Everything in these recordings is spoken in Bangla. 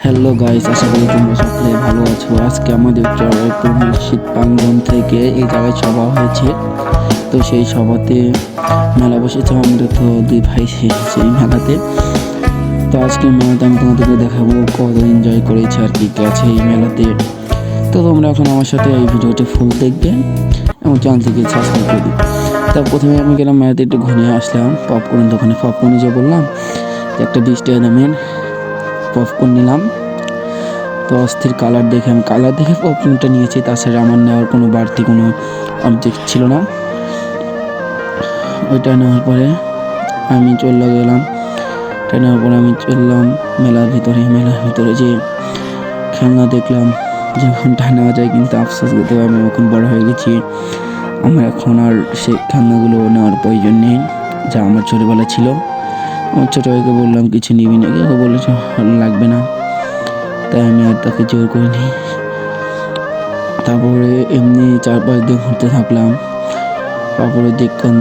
হ্যালো গাইস, আশা করি তোমরা সকলে ভালো আছো। আজকে আমাদের জয়পুর মসজিদ প্রাঙ্গণ থেকে এই জায়গায় সভা হয়েছে। তো সেই সভাতে মেলা বসেছে, আমরা তো দুই ভাই এসেছি এই মেলাতে। তো আজকে মেলাতে আমি তোমাদেরকে দেখাবো কত এনজয় করেছে আর কি আছে এই মেলাতে। তো তোমরা এখন আমার সাথে এই ভিডিওটি ফুল দেখবে এবং চ্যানেলটিকে সাবস্ক্রাইব করে দিই। তা প্রথমে আমি গেলাম মেলাতে, একটু ঘুরে আসলাম পপকর্নের দোকানে। পপকর্নে যে বললাম যে একটা 20 টাকা দামের পপকর্ন নিলাম। তো অস্থির কালার দেখে পপকর্নটা নিয়েছি। তাছাড়া আমার নেওয়ার কোনো বাড়তি কোনো অবজেক্ট ছিল না। ওইটা নেওয়ার পরে আমি চলে গেলাম। ওটা নেওয়ার পরে আমি চললাম মেলার ভিতরে যে খেলনা দেখলাম যে কোনটা নেওয়া যায়, কিন্তু আফসোস করতে হবে আমি এখন বড় হয়ে গেছি। আমার এখন আর সেই খেলনাগুলো নেওয়ার প্রয়োজন নেই যা আমার ছোটোবেলা ছিল। আমার ছোটো ভাইকে বললাম কিছু নিবি নাকি, ও বলেছে লাগবে না, তাই আমি আর তাকে জোর করিনি। তারপরে এমনি চারপাশ দিয়ে ঘুরতে থাকলাম। তারপরে দেখলাম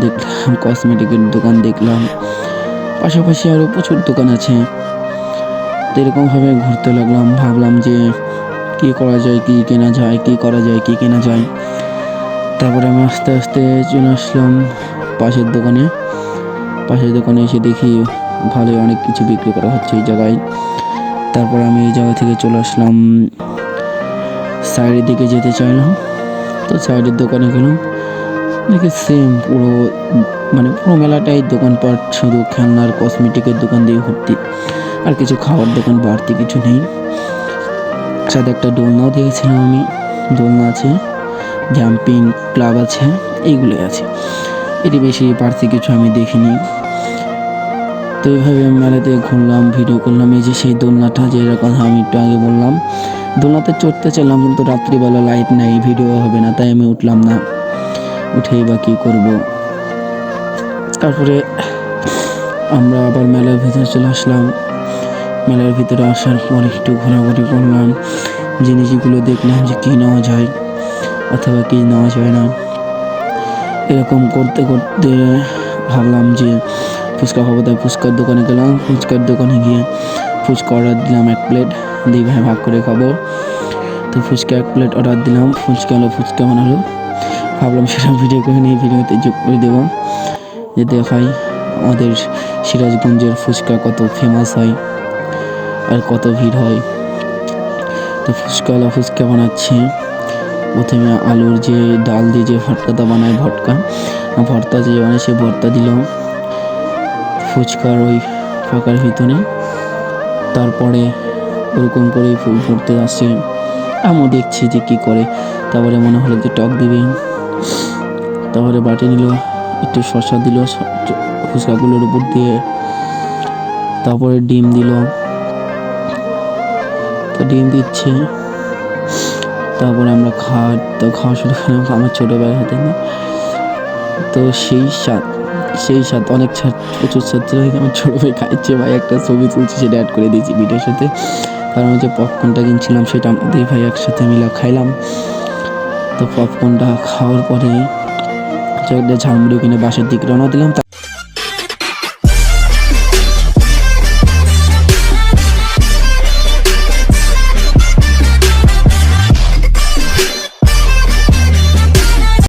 কসমেটিকের দোকান দেখলাম, পাশাপাশি আরও প্রচুর দোকান আছে। তো এরকমভাবে ঘুরতে লাগলাম, ভাবলাম যে কী করা যায়, কী কেনা যায়, কী করা যায়, কী কেনা যায়। তারপরে আমি আস্তে আস্তে চলে আসলাম পাশের দোকানে এসে দেখি ভালোই অনেক কিছু বিক্রি করা হচ্ছে এই জায়গায়। তারপর আমি এই জায়গা থেকে চলে আসলাম সাইডের দিকে যেতে চাইলাম। তো সাইডের দোকানে গেলাম, দেখি সেম পুরো মেলাটাই দোকানপাট, শুধু খেলনার কসমেটিকের দোকান দিয়ে ভর্তি, আর কিছু খাওয়ার দোকান বাড়তি কিছু নেই। সাথে একটা দোলনাও দেখেছিলাম আমি, দোলনা আছে, জাম্পিং ক্লাব আছে, এইগুলোই আছে, এটি বেশি বাড়তি কিছু আমি দেখিনি। তো এইভাবে আমি মেলাতে ঘুরলাম, ভিডিও করলাম। এই যে সেই দোলনাটা, যে কথা আমি একটু আগে বললাম, দোলনাতে চড়তে চাইলাম, কিন্তু রাত্রিবেলা লাইট নেই, ভিডিও হবে না, তাই আমি উঠলাম না। উঠেই বা কী করবো। তারপরে আমরা আবার মেলার ভিতরে চলে আসলাম। মেলার ভিতরে আসার পর একটু ঘোরাঘুরি করলাম, জিনিসগুলো দেখলাম যে কী নেওয়া যায় অথবা কী নেওয়া যায় না। এরকম করতে করতে ভাবলাম যে ফুচকা খাবো, তাই ফুচকার দোকানে গেলাম। ফুচকার দোকানে গিয়ে ফুচকা অর্ডার দিলাম 1 প্লেট, 2 ভাই ভাগ করে খাবো। তো ফুচকা 1 প্লেট অর্ডার দিলাম, ফুচকা বানালো। ভাবলাম সেটা ভিডিও করে নিয়ে ভিডিওতে যোগ করে দেবো, যে দেখাই আমাদের সিরাজগঞ্জের ফুচকা কত ফেমাস হয় আর কত ভিড় হয়। তো ফুচকা বানাচ্ছে। প্রথমে আলুর যে ডাল দিয়ে যে ভর্তাটা বানায়, ভর্তা যে বানায়, সে ভর্তা দিল ফুচকার ওই ফাঁকার ভিতরে। তারপরে ওরকম করে ভরতে আসছে, আমিও দেখছি যে কী করে। তারপরে মনে হলো যে টক দিবে, তারপরে বাটি নিল, একটু শসা দিল ফুচকাগুলোর উপর দিয়ে। তারপরে ডিম দিল, তো ডিম দিচ্ছে। তারপরে আমরা খাওয়া শুরু করলাম আমার ছোটো ভাইয়ের হাতে না। তো সেই স্বাদ অনেক প্রচুর স্বাদ ছিল। আমার ছোটো ভাই খাইছে, ভাই একটা ছবি তুলছি, সেটা অ্যাড করে দিয়েছি ভিডিওর সাথে। কারণ যে পপকর্নটা কিনছিলাম সেটা আমরা 2 ভাই একসাথে মিলে খাইলাম। তো পপকর্নটা খাওয়ার পরে একটা ঝালমুড়ি কিনে বাসার দিকে রওনা দিলাম।